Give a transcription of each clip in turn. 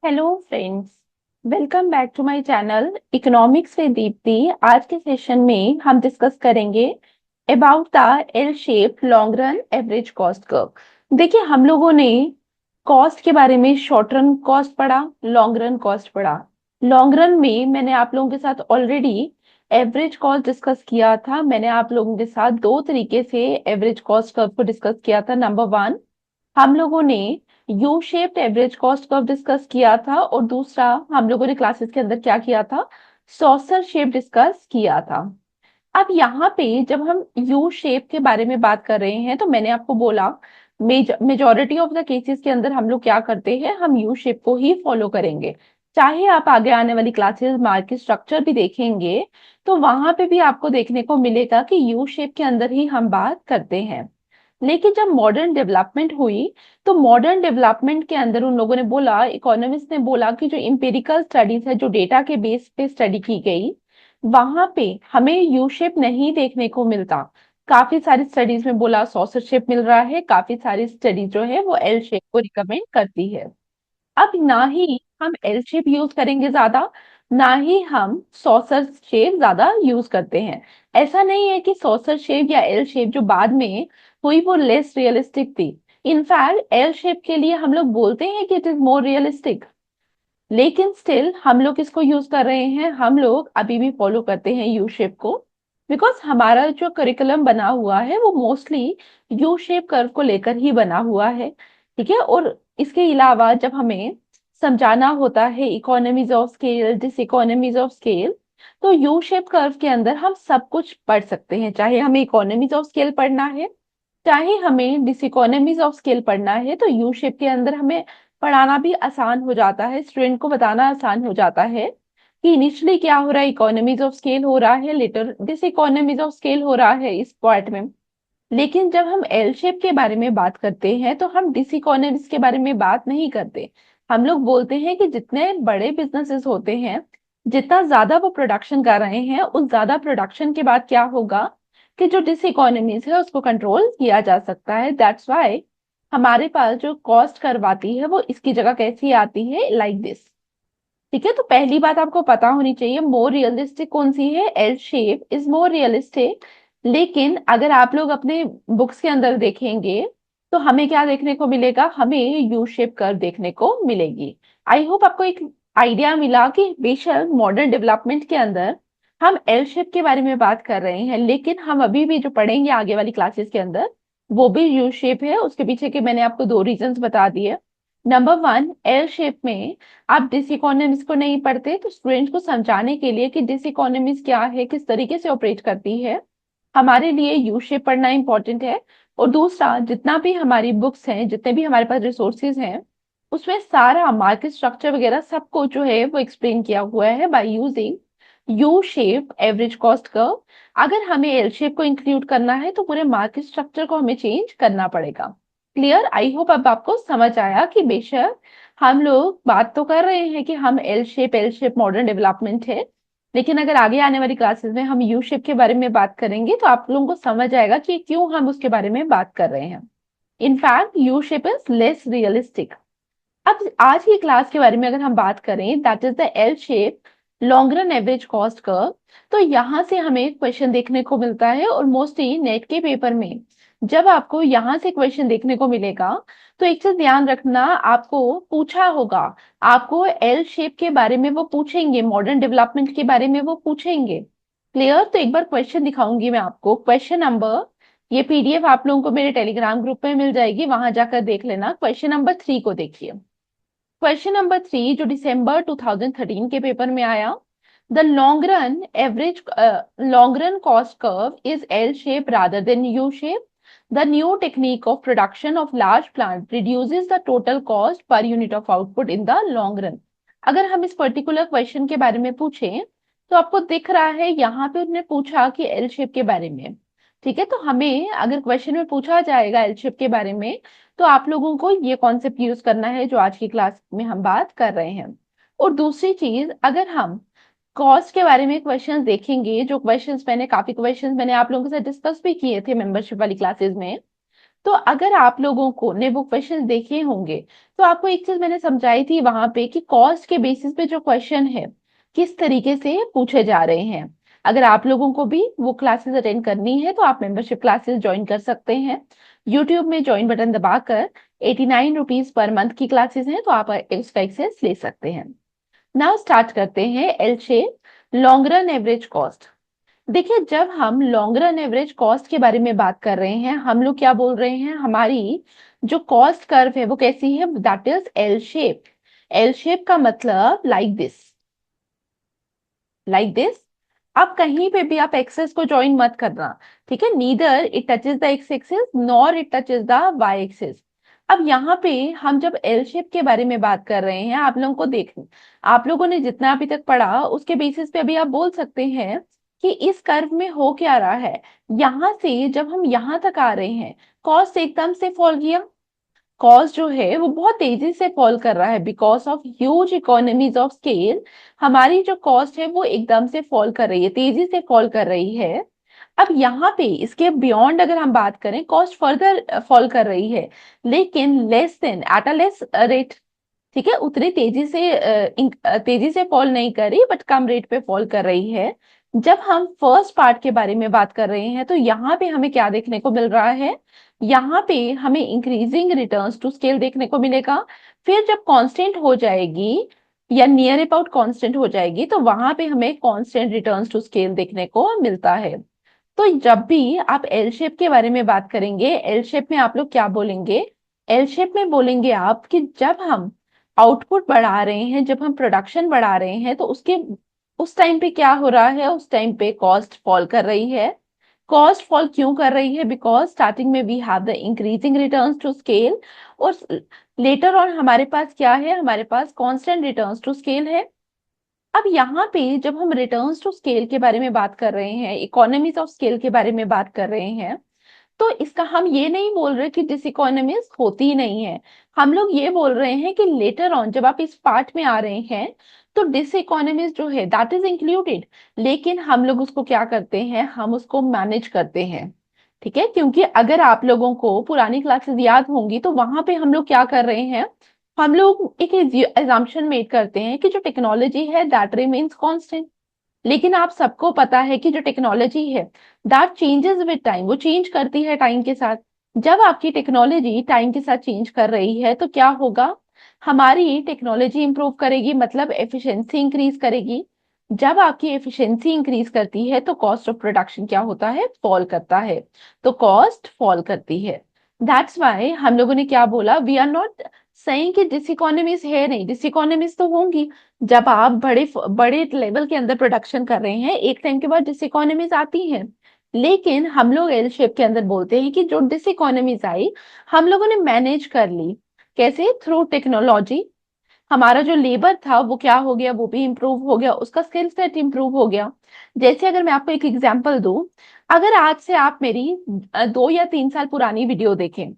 Hello friends. Welcome back to my channel economics with Deepti. आज के session में हम डिस्कस करेंगे about the L shape long run average cost curve. देखिए, हम लोगों ने कॉस्ट के बारे में शॉर्ट रन कॉस्ट पढ़ा, लॉन्ग रन कॉस्ट पढ़ा। लॉन्ग रन में मैंने आप लोगों के साथ ऑलरेडी एवरेज कॉस्ट डिस्कस किया था। मैंने आप लोगों के साथ दो तरीके से एवरेज कॉस्ट कर्व को डिस्कस किया था। नंबर वन, हम लोगों ने U shaped average cost curve discuss किया था, और दूसरा हम लोगों ने क्लासेस के अंदर क्या किया था, सॉसर शेप डिस्कस किया था। अब यहाँ पे जब हम यू शेप के बारे में बात कर रहे हैं, तो मैंने आपको बोला मेजोरिटी ऑफ द केसेस के अंदर हम लोग क्या करते हैं, हम यू शेप को ही फॉलो करेंगे। चाहे आप आगे आने वाली क्लासेस मार्केट स्ट्रक्चर भी देखेंगे, तो वहां पे भी आपको देखने को मिलेगा कि यू शेप के अंदर ही हम बात करते हैं। लेकिन जब मॉडर्न डेवलपमेंट हुई, तो मॉडर्न डेवलपमेंट के अंदर उन लोगों ने बोला, इकोनॉमिस्ट ने बोला कि जो इंपेरिकल स्टडीज है, जो डेटा के बेस पे स्टडी की गई, वहां पे हमें यू शेप नहीं देखने को मिलता। काफी सारी स्टडीज में बोला सॉसर शेप मिल रहा है, काफी सारी स्टडीज जो है वो एल शेप को रिकमेंड करती है। अब ना ही हम एल शेप यूज करेंगे ज्यादा, ना ही हम सॉसर शेप ज्यादा यूज करते हैं। ऐसा नहीं है कि सॉसर शेप या एल शेप जो बाद में हुई वो लेस रियलिस्टिक थी। इनफैक्ट एल शेप के लिए हम लोग बोलते हैं कि इट इज मोर रियलिस्टिक, लेकिन स्टिल हम लोग किसको यूज कर रहे हैं, हम लोग अभी भी फॉलो करते हैं यू शेप को। बिकॉज हमारा जो करिकुलम बना हुआ है वो मोस्टली यू शेप कर्व को लेकर ही बना हुआ है। ठीक है, और इसके अलावा जब हमें समझाना होता है economies of scale, diseconomies of scale, तो यू शेप कर्व के अंदर हम सब कुछ पढ़ सकते हैं। चाहे हमें इकोनॉमीज ऑफ स्केल पढ़ना है, चाहे हमें डिसइकोनॉमीज ऑफ स्केल पढ़ना है, तो यू शेप के अंदर हमें पढ़ाना भी आसान हो जाता है, स्टूडेंट को बताना आसान हो जाता है कि इनिशियली क्या हो रहा है, इकोनॉमीज ऑफ स्केल हो रहा है, लेटर डिसइकोनॉमीज ऑफ स्केल हो रहा है इस पार्ट में। लेकिन जब हम एल शेप के बारे में बात करते हैं, तो हम डिसइकोनॉमीज के बारे में बात नहीं करते। हम लोग बोलते हैं कि जितने बड़े बिजनेसेस होते हैं, जितना ज्यादा वो प्रोडक्शन कर रहे हैं, उस ज्यादा प्रोडक्शन के बाद क्या होगा कि जो डिस इकोनॉमीज है उसको कंट्रोल किया जा सकता है। दैट्स वाई हमारे पास जो कॉस्ट करवाती है वो इसकी जगह कैसी आती है, लाइक दिस। ठीक है, तो पहली बात आपको पता होनी चाहिए, मोर रियलिस्टिक कौन सी है, L shape is more realistic. लेकिन अगर आप लोग अपने बुक्स के अंदर देखेंगे, तो हमें क्या देखने को मिलेगा, हमें यू शेप कर्व देखने को मिलेगी। आई होप आपको एक आइडिया मिला कि बेशक मॉडर्न डेवलपमेंट के अंदर हम एल शेप के बारे में बात कर रहे हैं, लेकिन हम अभी भी जो पढ़ेंगे आगे वाली क्लासेस के अंदर वो भी यू शेप है। उसके पीछे के मैंने आपको दो रीजंस बता दिए। नंबर वन, एल शेप में आप डिस इकोनॉमिक्स को नहीं पढ़ते, तो स्टूडेंट्स को समझाने के लिए कि डिस इकोनॉमिक्स क्या है, किस तरीके से ऑपरेट करती है, हमारे लिए यू शेप पढ़ना इंपॉर्टेंट है। और दूसरा, जितना भी हमारी बुक्स हैं, जितने भी हमारे पास रिसोर्सेज हैं, उसमें सारा मार्केट स्ट्रक्चर वगैरह सब कुछ जो है वो एक्सप्लेन किया हुआ है by using U shape average cost curve. अगर हमें एल शेप को इंक्लूड करना है, तो पूरे मार्केट स्ट्रक्चर को हमें चेंज करना पड़ेगा। क्लियर? आई होप अब आपको समझ आया कि बेशक हम लोग बात तो कर रहे हैं कि हम एल शेप मॉडर्न डेवलपमेंट है, लेकिन अगर आगे आने वाली क्लासेस में हम यू शेप के बारे में बात करेंगे, तो आप लोगों को समझ आएगा कि क्यों हम उसके बारे में बात कर रहे हैं। In fact U shape is less realistic. अब आज की क्लास के बारे में अगर हम बात करें, that is the L shape long run average cost curve. तो यहाँ से हमें क्वेश्चन देखने को मिलता है, और मोस्टली नेट के पेपर में जब आपको यहाँ से क्वेश्चन देखने को मिलेगा, तो एक चीज ध्यान रखना, आपको पूछा होगा, आपको एल शेप के बारे में वो पूछेंगे, मॉडर्न डेवलपमेंट के बारे में वो पूछेंगे। क्लियर? तो एक बार क्वेश्चन दिखाऊंगी मैं आपको, क्वेश्चन नंबर, ये पीडीएफ आप लोगों को मेरे टेलीग्राम ग्रुप में मिल जाएगी, वहां जाकर देख लेना। क्वेश्चन नंबर 3 को देखिए। क्वेश्चन नंबर 3 जो दिसंबर 2013 के पेपर में आया, the long run cost curve is L shape rather than U shape. The new technique of production of large plant reduces the total cost per unit of output in the long run. अगर हम इस particular question के बारे में पूछें, तो आपको दिख रहा है यहाँ पे उन्होंने पूछा कि एल शेप के बारे में। ठीक है, तो हमें अगर क्वेश्चन में पूछा जाएगा एल शेप के बारे में, तो आप लोगों को ये कॉन्सेप्ट यूज करना है जो आज की क्लास में हम बात कर रहे हैं। और दूसरी चीज, अगर हम कॉस्ट के बारे में क्वेश्चंस देखेंगे, जो क्वेश्चंस मैंने आप लोगों के साथ डिस्कस भी किए थे मेंबरशिप वाली क्लासेस में, तो अगर आप लोगों को ने वो क्वेश्चन देखे होंगे तो आपको एक चीज मैंने समझाई थी वहां पे कि कॉस्ट के बेसिस पे जो क्वेश्चन है किस तरीके से पूछे जा रहे हैं। अगर आप लोगों को भी वो क्लासेस अटेंड करनी है तो आप मेंबरशिप क्लासेस ज्वाइन कर सकते हैं। यूट्यूब में ज्वाइन बटन दबाकर 89 रुपीज पर मंथ की क्लासेस हैं तो आप उसका एक्सेस ले सकते हैं। नाउ स्टार्ट करते हैं L shape long run average cost. देखिए जब हम लॉन्ग रन एवरेज कॉस्ट के बारे में बात कर रहे हैं हम लोग क्या बोल रहे हैं, हमारी जो कॉस्ट कर्व है वो कैसी है, that is L shape. L shape का मतलब लाइक दिस, लाइक दिस। अब कहीं पे भी आप एक्सेस को ज्वाइन मत करना, ठीक है। Neither it touches the X axis nor it touches the Y axis. अब यहाँ पे हम जब एल शेप के बारे में बात कर रहे हैं आप लोगों को देख, आप लोगों ने जितना अभी तक पढ़ा उसके बेसिस पे अभी आप बोल सकते हैं कि इस कर्व में हो क्या रहा है। यहाँ से जब हम यहाँ तक आ रहे हैं कॉस्ट एकदम से फॉल किया, कॉस्ट जो है वो बहुत तेजी से फॉल कर रहा है because of huge economies of scale. हमारी जो कॉस्ट है वो एकदम से फॉल कर रही है, तेजी से फॉल कर रही है। अब यहाँ पे इसके बियॉन्ड अगर हम बात करें कॉस्ट फर्दर फॉल कर रही है लेकिन less than at a less rate, ठीक है। उतनी तेजी से फॉल नहीं कर रही बट कम रेट पे फॉल कर रही है। जब हम फर्स्ट पार्ट के बारे में बात कर रहे हैं तो यहाँ पे हमें क्या देखने को मिल रहा है, यहाँ पे हमें इंक्रीजिंग रिटर्न्स टू स्केल देखने को मिलेगा। फिर जब कांस्टेंट हो जाएगी या नियर अबाउट कांस्टेंट हो जाएगी तो वहां पे हमें कांस्टेंट रिटर्न्स टू स्केल देखने को मिलता है। तो जब भी आप एल शेप के बारे में बात करेंगे एल शेप में आप लोग क्या बोलेंगे, एल शेप में बोलेंगे आप कि जब हम आउटपुट बढ़ा रहे हैं, जब हम प्रोडक्शन बढ़ा रहे हैं तो उसके उस टाइम पे क्या हो रहा है, उस टाइम पे कॉस्ट फॉल कर रही है। कॉस्ट फॉल क्यों कर रही है, बिकॉज स्टार्टिंग में we have the increasing returns to scale और लेटर ऑन हमारे पास क्या है, हमारे पास कांस्टेंट रिटर्न्स टू स्केल है। अब यहाँ पे जब हम रिटर्न्स टू स्केल के बारे में बात कर रहे हैं, इकोनॉमीज ऑफ स्केल के बारे में बात कर रहे हैं, तो इसका हम ये नहीं बोल रहे कि डिसइकोनॉमीज होती ही नहीं है। हम लोग ये बोल रहे हैं कि लेटर ऑन जब आप इस पार्ट में आ रहे हैं तो डिसइकोनॉमीज जो है दैट इज इंक्लूडेड, लेकिन हम लोग उसको क्या करते हैं, हम उसको मैनेज करते हैं, ठीक है। क्योंकि अगर आप लोगों को पुरानी क्लासेस याद होंगी तो वहां पे हम लोग क्या कर रहे हैं, हम लोग एक एग्जाम्पशन मेक करते हैं कि जो टेक्नोलॉजी है दैट रिमेन्स कांस्टेंट। लेकिन आप सबको पता है कि जो टेक्नोलॉजी है दैट चेंजेस विद टाइम, वो चेंज करती है टाइम के साथ। जब आपकी टेक्नोलॉजी टाइम के साथ चेंज कर रही है तो क्या होगा, हमारी टेक्नोलॉजी इंप्रूव करेगी मतलब एफिशिएंसी इंक्रीज करेगी। जब आपकी एफिशिएंसी इंक्रीज करती है तो कॉस्ट ऑफ प्रोडक्शन क्या होता है, फॉल करता है। तो कॉस्ट फॉल करती है। दैट्स वाई हम लोगों ने क्या बोला, वी आर नॉट सेइंग कि डिसइकोनॉमीज है नहीं, डिसइकोनॉमीज तो होंगी। जब आप बड़े बड़े लेवल के अंदर प्रोडक्शन कर रहे हैं एक टाइम के बाद डिसइकोनॉमीज आती हैं। लेकिन हम लोग एल शेप के अंदर बोलते हैं कि जो डिसइकोनॉमीज आई हम लोगों ने मैनेज कर ली। कैसे, थ्रू टेक्नोलॉजी। हमारा जो लेबर था वो क्या हो गया, वो भी इंप्रूव हो गया, उसका स्किल सेट इंप्रूव हो गया। जैसे अगर मैं आपको एक एग्जांपल दूं, अगर आज से आप मेरी 2 या 3 साल पुरानी वीडियो देखें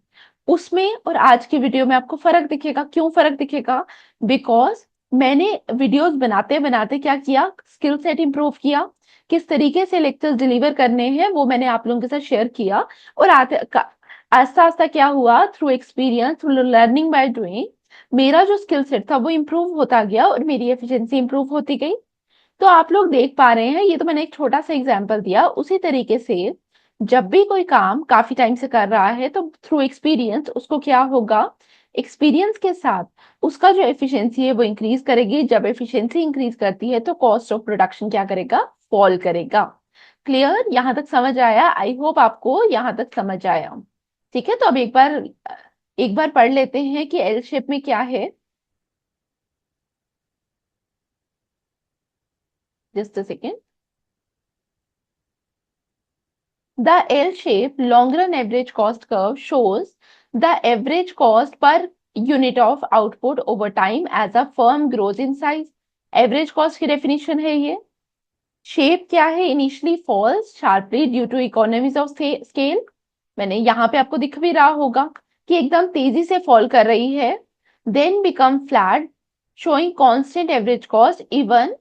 उसमें और आज की वीडियो में आपको फर्क दिखेगा। क्यों फर्क दिखेगा, बिकॉज मैंने वीडियोस बनाते बनाते क्या किया, स्किल सेट इंप्रूव किया। किस तरीके से लेक्चर्स डिलीवर करने हैं वो मैंने आप लोगों के साथ शेयर किया। और आस्ता आस्ता क्या हुआ, through experience, through learning by doing, मेरा जो स्किल सेट था वो इम्प्रूव होता गया और मेरी एफिशिएंसी इंप्रूव होती गई। तो आप लोग देख पा रहे हैं, ये तो मैंने एक छोटा सा एग्जांपल दिया। उसी तरीके से जब भी कोई काम काफी टाइम से कर रहा है तो थ्रू एक्सपीरियंस उसको क्या होगा, एक्सपीरियंस के साथ उसका जो एफिशिएंसी है वो इंक्रीज करेगी। जब एफिशिएंसी इंक्रीज करती है तो कॉस्ट ऑफ प्रोडक्शन क्या करेगा, फॉल करेगा। क्लियर, यहां तक समझ आया? आई होप आपको यहां तक समझ आया। ठीक है, तो अब एक बार पढ़ लेते हैं कि एल शेप में क्या है। Just a second. The L-shaped long-run average cost curve shows the average cost per unit of output over time as a firm grows in size. Average cost की definition है ये। शेप क्या है, initially falls sharply due to economies of scale. मैंने यहाँ पे आपको दिख भी रहा होगा कि एकदम तेजी से फॉल कर रही है। Then become flat showing constant average cost even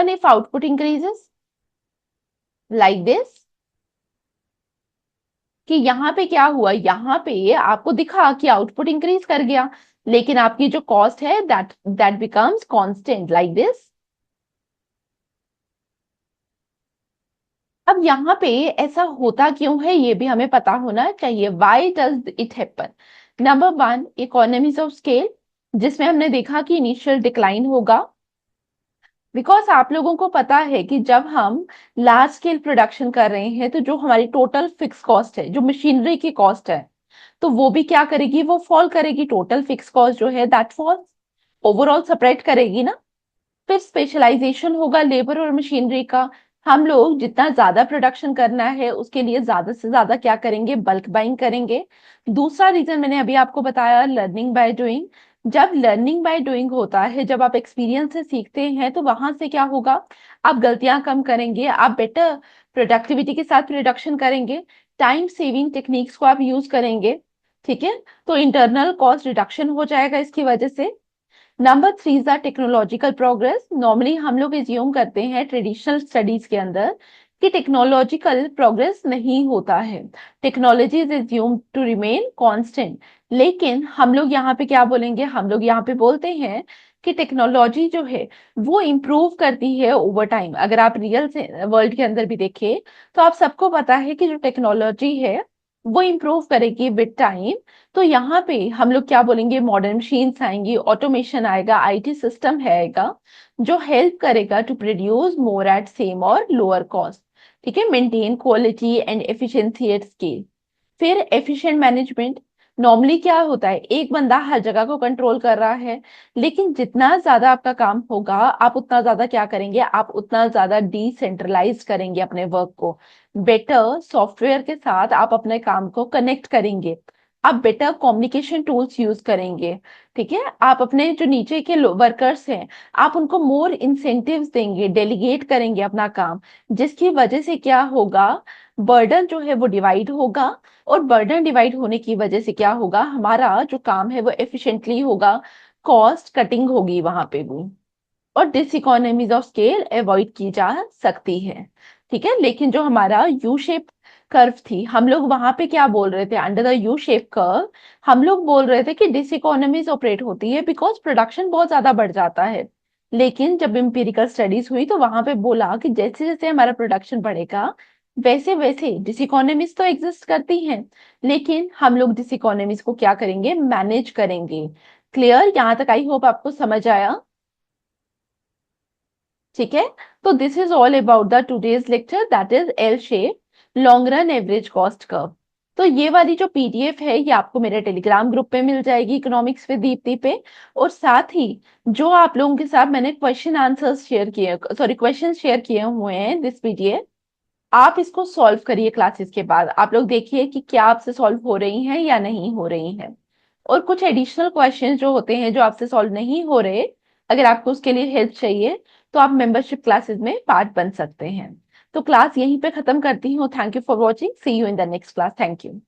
if output increases like this. कि यहाँ पे क्या हुआ, यहाँ पे आपको दिखा कि आउटपुट इंक्रीज कर गया, लेकिन आपकी जो कॉस्ट है that that becomes constant like this. अब यहाँ पे ऐसा होता क्यों है ये भी हमें पता होना चाहिए। Why does it happen? Number one, economies of scale, जिसमें हमने देखा कि इनिशियल डिक्लाइन होगा, बिकॉज आप लोगों को पता है कि जब हम लार्ज स्केल प्रोडक्शन कर रहे हैं तो जो हमारी टोटल फिक्स कॉस्ट है, जो मशीनरी की कॉस्ट है, तो वो भी क्या करेगी, वो फॉल करेगी। टोटल फिक्स कॉस्ट जो है दैट फॉल्स, ओवरऑल सेपरेट करेगी ना। फिर स्पेशलाइजेशन होगा लेबर और मशीनरी का। हम लोग जितना ज्यादा प्रोडक्शन करना है उसके लिए ज्यादा से ज्यादा क्या करेंगे, बल्क बाइंग करेंगे। दूसरा रीजन मैंने अभी आपको बताया, लर्निंग बाय डूइंग। जब लर्निंग बाय डूइंग होता है, जब आप एक्सपीरियंस से सीखते हैं तो वहां से क्या होगा, आप गलतियां कम करेंगे, आप बेटर प्रोडक्टिविटी के साथ प्रोडक्शन करेंगे, टाइम सेविंग टेक्निक्स को आप यूज करेंगे। ठीक है, तो इंटरनल कॉस्ट रिडक्शन हो जाएगा इसकी वजह से। Number three is the technological progress. Normally हम लोग एज्यूम करते हैं ट्रेडिशनल स्टडीज के अंदर कि टेक्नोलॉजिकल प्रोग्रेस नहीं होता है, technology is assume to remain constant. लेकिन हम लोग यहाँ पे क्या बोलेंगे, हम लोग यहाँ पे बोलते हैं कि टेक्नोलॉजी जो है वो इम्प्रूव करती है ओवर टाइम। अगर आप रियल वर्ल्ड के अंदर भी देखें तो आप सबको पता है कि जो टेक्नोलॉजी है वो इम्प्रूव करेगी विद टाइम। तो यहाँ पे हम लोग क्या बोलेंगे, मॉडर्न मशीन्स आएंगी, ऑटोमेशन आएगा, आईटी सिस्टम है आएगा, जो हेल्प करेगा to produce more at same और लोअर कॉस्ट। ठीक है, maintain quality and efficiency at scale. फिर एफिशिएंट मैनेजमेंट। नॉर्मली क्या होता है, एक बंदा हर जगह को कंट्रोल कर रहा है, लेकिन जितना ज्यादा आपका काम होगा आप उतना ज्यादा क्या करेंगे, आप उतना ज्यादा डिसेंट्रलाइज करेंगे अपने वर्क को। बेटर सॉफ्टवेयर के साथ आप अपने काम को कनेक्ट करेंगे, आप बेटर कम्युनिकेशन टूल्स यूज करेंगे। ठीक है, आप अपने जो नीचे के वर्कर्स हैं आप उनको मोर इंसेंटिव्स देंगे, डेलीगेट करेंगे अपना काम, जिसकी वजह से क्या होगा, बर्डन जो है वो डिवाइड होगा। और बर्डन डिवाइड होने की वजह से क्या होगा, हमारा जो काम है वो एफिशिएंटली होगा, कॉस्ट कटिंग होगी वहां पे भी, और डिसइकोनॉमीज ऑफ स्केल अवॉइड की जा सकती है। ठीक है, लेकिन जो हमारा यू शेप कर्व थी, हम लोग वहां पे क्या बोल रहे थे, under the you shape curve हम लोग बोल रहे थे कि डिसइकोनॉमीज ऑपरेट होती है बिकॉज प्रोडक्शन बहुत ज्यादा बढ़ जाता है। लेकिन जब एम्पिरिकल स्टडीज हुई तो वहां पे बोला कि जैसे जैसे हमारा प्रोडक्शन बढ़ेगा वैसे वैसे डिसइकोनॉमीज तो एग्जिस्ट करती हैं, लेकिन हम लोग डिसइकोनॉमीज को क्या करेंगे, मैनेज करेंगे। क्लियर, यहाँ तक आई होप आपको समझ आया। ठीक है, तो this is all about the today's lecture, that is L shape long run average cost curve. तो ये वाली जो पीडीएफ है ये आपको मेरे टेलीग्राम ग्रुप पे मिल जाएगी, इकोनॉमिक्स विद दीप्ति पे। और साथ ही जो आप लोगों के साथ मैंने क्वेश्चन आंसर्स शेयर किए, सॉरी क्वेश्चन शेयर किए हुए हैं दिस पीडीएफ, आप इसको सॉल्व करिए क्लासेस के बाद। आप लोग देखिए कि क्या आपसे सॉल्व हो रही हैं या नहीं हो रही हैं। और कुछ एडिशनल क्वेश्चंस जो होते हैं जो आपसे सॉल्व नहीं हो रहे, अगर आपको उसके लिए हेल्प चाहिए तो आप मेंबरशिप क्लासेस में पार्ट बन सकते हैं। तो क्लास यहीं पे खत्म करती हूँ। Thank you for watching, see you in the next class. Thank you.